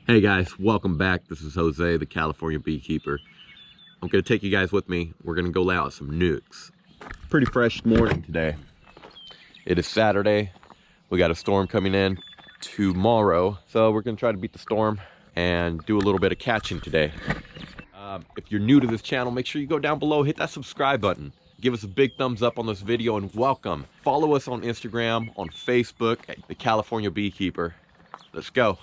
Hey guys, welcome back. This is Jose, the California beekeeper. I'm gonna take you guys with me. We're gonna go lay out some nucs. Pretty fresh morning today. It is Saturday. We got a storm coming in tomorrow, so we're gonna try to beat the storm and do a little bit of catching today. If you're new to this channel, make sure you go down below, hit that subscribe button. Give us a big thumbs up on this video and welcome. Follow us on Instagram, on Facebook, at the California Beekeeper. Let's go.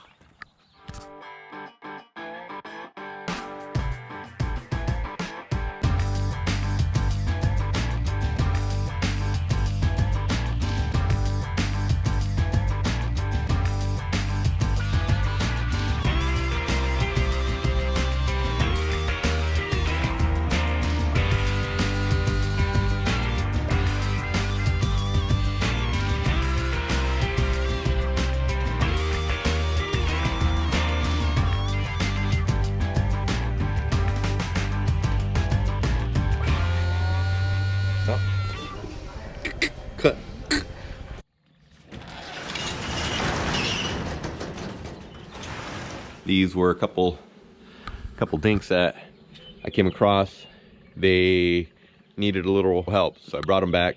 Cut. These were a couple dinks that I came across. They needed a little help, so I brought them back,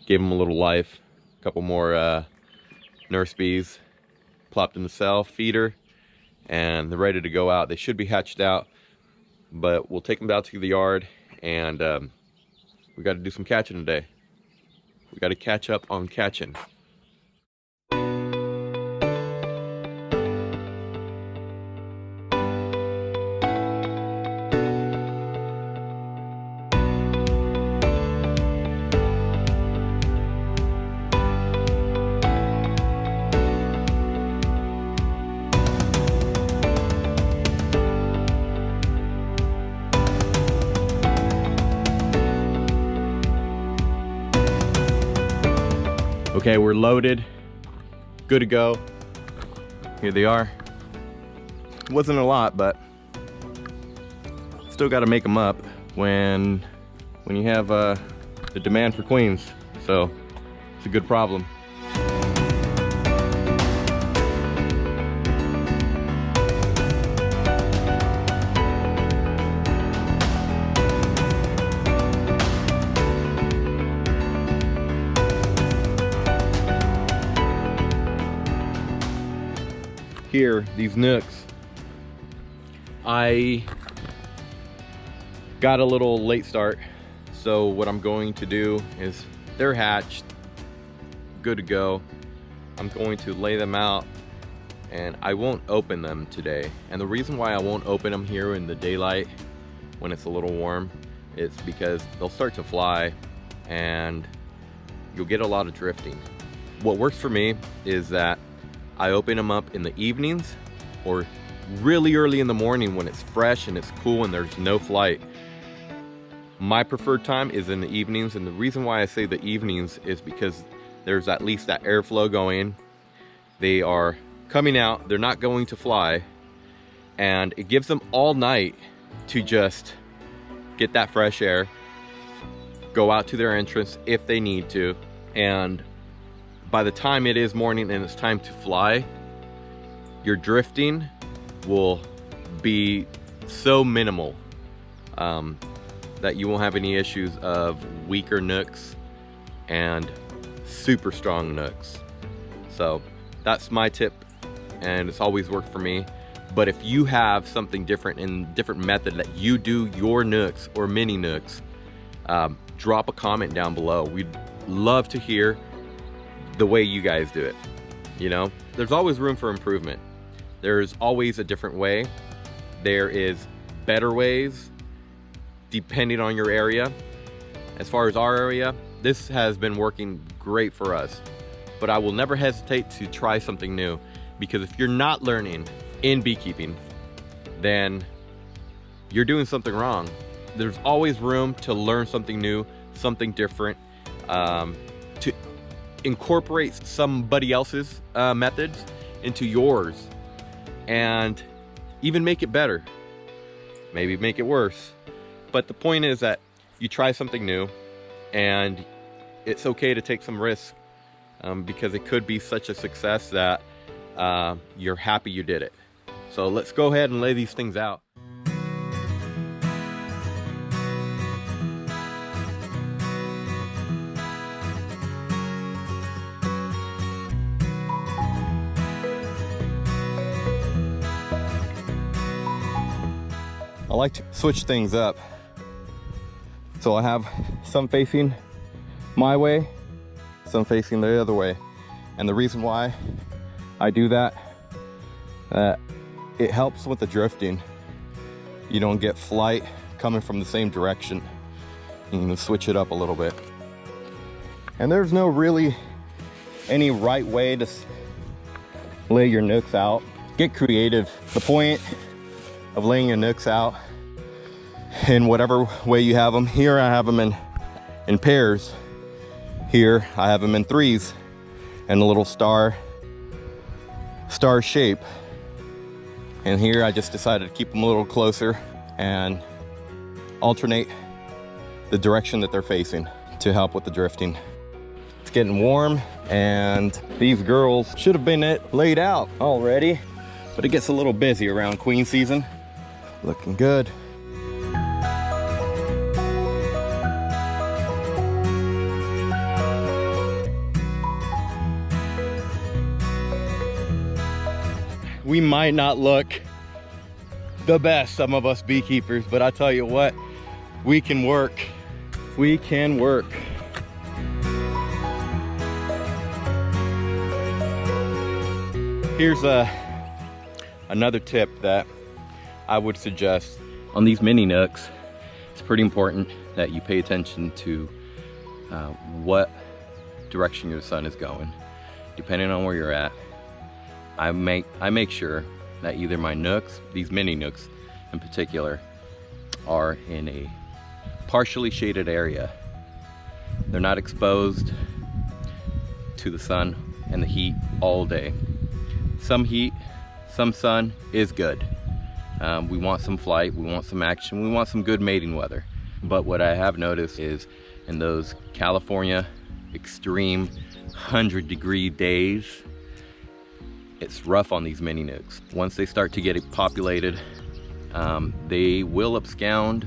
gave them a little life. A couple more nurse bees, plopped in the cell, feeder, and they're ready to go out. They should be hatched out, but we'll take them out to the yard, and we got to do some catching today. We got to catch up on catching. Okay, we're loaded, good to go. Here they are. It wasn't a lot, but still got to make them up when you have the demand for queens. So it's a good problem. Here, these nucs, I got a little late start, so what I'm going to do is they're hatched, good to go. I'm going to lay them out, and I won't open them today. And the reason why I won't open them here in the daylight when it's a little warm is because they'll start to fly and you'll get a lot of drifting. What works for me is that I open them up in the evenings or really early in the morning when it's fresh and it's cool and there's no flight. My preferred time is in the evenings, and the reason why I say the evenings is because there's at least that airflow going. They are coming out, they're not going to fly, and it gives them all night to just get that fresh air, go out to their entrance if they need to, and by the time it is morning and it's time to fly, your drifting will be so minimal that you won't have any issues of weaker nucs and super strong nucs. So that's my tip, and it's always worked for me. But if you have something different and different method that you do your nucs or mini nucs, drop a comment down below. We'd love to hear the way you guys do it. You know, there's always room for improvement. There's always a different way. There is better ways depending on your area. As far as our area, this has been working great for us, but I will never hesitate to try something new, because if you're not learning in beekeeping, then you're doing something wrong. There's always room to learn something new, something different, to incorporate somebody else's methods into yours and even make it better, maybe make it worse. But the point is that you try something new, and it's okay to take some risks, because it could be such a success that you're happy you did it. So let's go ahead and lay these things out. I like to switch things up. So I have some facing my way, some facing the other way. And the reason why I do that, it helps with the drifting. You don't get flight coming from the same direction. You can switch it up a little bit. And there's no really any right way to lay your nooks out. Get creative. The point of laying your nooks out in whatever way you have them. Here I have them in pairs. Here I have them in threes and a little star shape. And here I just decided to keep them a little closer and alternate the direction that they're facing to help with the drifting. It's getting warm and these girls should have been laid out already, but it gets a little busy around queen season. Looking good. We might not look the best, some of us beekeepers, but I tell you what, we can work. We can work. Here's another tip that I would suggest on these mini nooks. It's pretty important that you pay attention to what direction your sun is going, depending on where you're at. I make sure that either my nooks, these mini nooks in particular, are in a partially shaded area. They're not exposed to the sun and the heat all day. Some heat, some sun is good. We want some flight, we want some action, we want some good mating weather. But what I have noticed is in those California extreme 100-degree days, it's rough on these mini nooks. Once they start to get populated, they will abscond.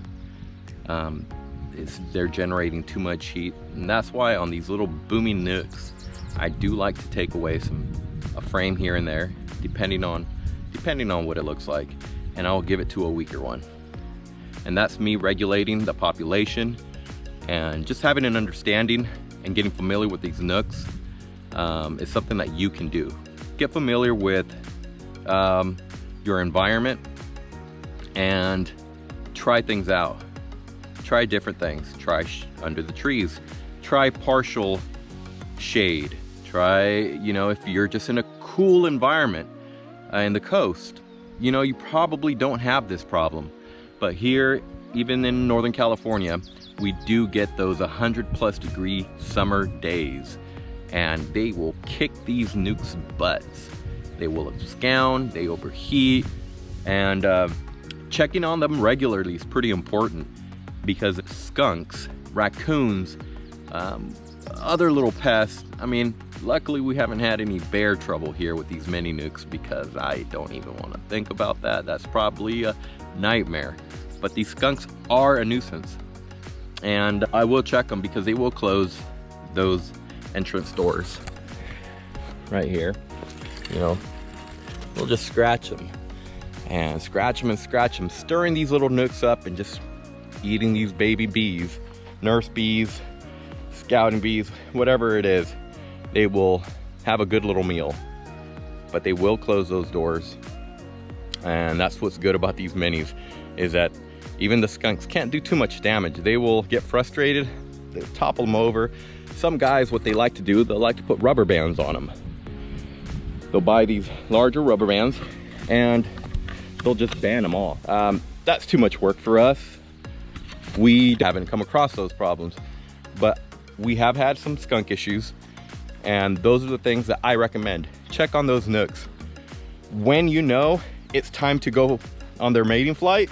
They're generating too much heat, and that's why on these little booming nooks, I do like to take away a frame here and there, depending on what it looks like, and I'll give it to a weaker one. And that's me regulating the population and just having an understanding and getting familiar with these nooks is something that you can do. Get familiar with your environment and try things out. Try different things. Try under the trees. Try partial shade. Try, if you're just in a cool environment in the coast, you probably don't have this problem. But here, even in Northern California, we do get those 100+ degree summer days. And they will kick these nukes' butts. They will abscond, they overheat, and checking on them regularly is pretty important because skunks, raccoons, other little pests. I mean, luckily we haven't had any bear trouble here with these mini nukes because I don't even want to think about that. That's probably a nightmare. But these skunks are a nuisance, and I will check them because they will close those entrance doors right here. We'll just scratch them and scratch them and scratch them, stirring these little nooks up and just eating these baby bees, nurse bees, scouting bees, whatever it is. They will have a good little meal, but they will close those doors. And that's what's good about these minis, is that even the skunks can't do too much damage. They will get frustrated, they'll topple them over. Some guys, what they like to do, they'll like to put rubber bands on them. They'll buy these larger rubber bands and they'll just band them off. That's too much work for us. We haven't come across those problems, but we have had some skunk issues, and those are the things that I recommend. Check on those nooks. When it's time to go on their mating flight,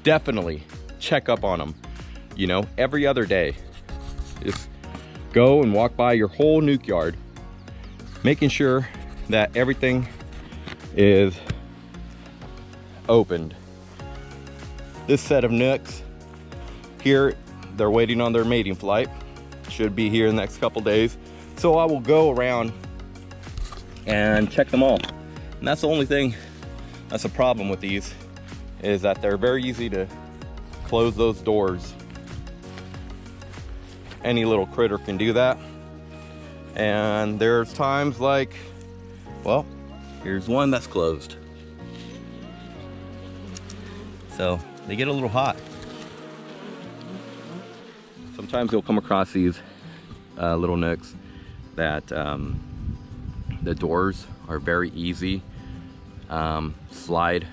definitely check up on them. Every other day. Just go and walk by your whole nuke yard, making sure that everything is opened. This set of Nucs here, they're waiting on their mating flight. Should be here in the next couple days. So I will go around and check them all. And that's the only thing that's a problem with these, is that they're very easy to close those doors. Any little critter can do that. And there's times like, well, here's one that's closed. So they get a little hot. Sometimes you'll come across these little Nucs that the doors are very easy. Slide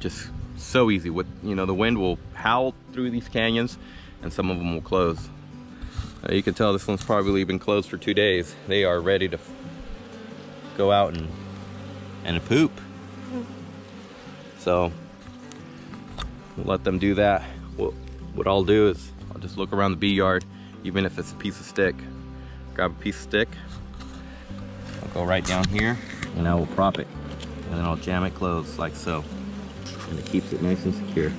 just so easy. With, you know, the wind will howl through these canyons and some of them will close. You can tell this one's probably been closed for 2 days. They are ready to go out and poop. So we'll let them do that. What I'll do is I'll just look around the bee yard, even if it's a piece of stick. Grab a piece of stick. I'll go right down here and I will prop it. And then I'll jam it closed like so. And it keeps it nice and secure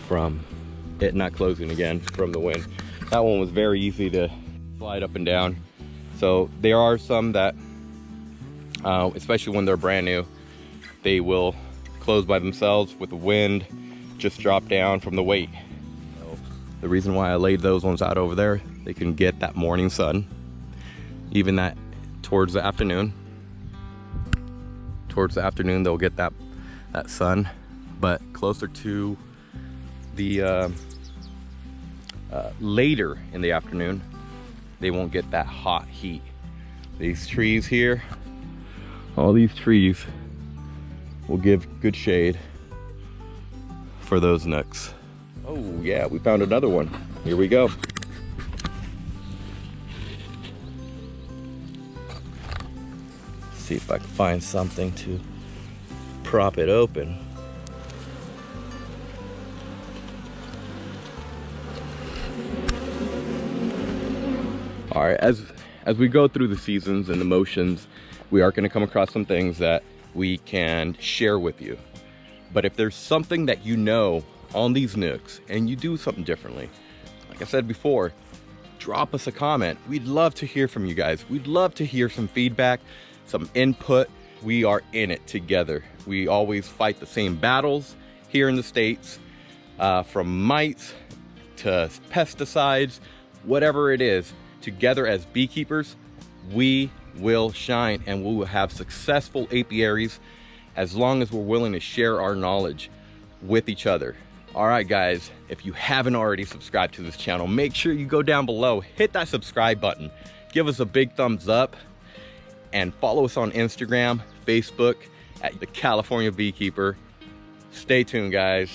from it not closing again from the wind. That one was very easy to slide up and down. So there are some that, especially when they're brand new, they will close by themselves with the wind, just drop down from the weight. So the reason why I laid those ones out over there, they can get that morning sun, even that towards the afternoon. Towards the afternoon, they'll get that sun, but closer to the later in the afternoon, they won't get that hot heat. These trees here, all these trees will give good shade for those Nucs. Oh yeah, we found another one. Here we go. See if I can find something to prop it open. All right, as we go through the seasons and the motions, we are going to come across some things that we can share with you. But if there's something that you know on these Nucs and you do something differently, like I said before, drop us a comment. We'd love to hear from you guys. We'd love to hear some feedback, some input. We are in it together. We always fight the same battles here in the States, from mites to pesticides, whatever it is. Together as beekeepers, we will shine and we will have successful apiaries as long as we're willing to share our knowledge with each other. All right, guys, if you haven't already subscribed to this channel, make sure you go down below, hit that subscribe button, give us a big thumbs up, and follow us on Instagram, Facebook at The California Beekeeper. Stay tuned, guys.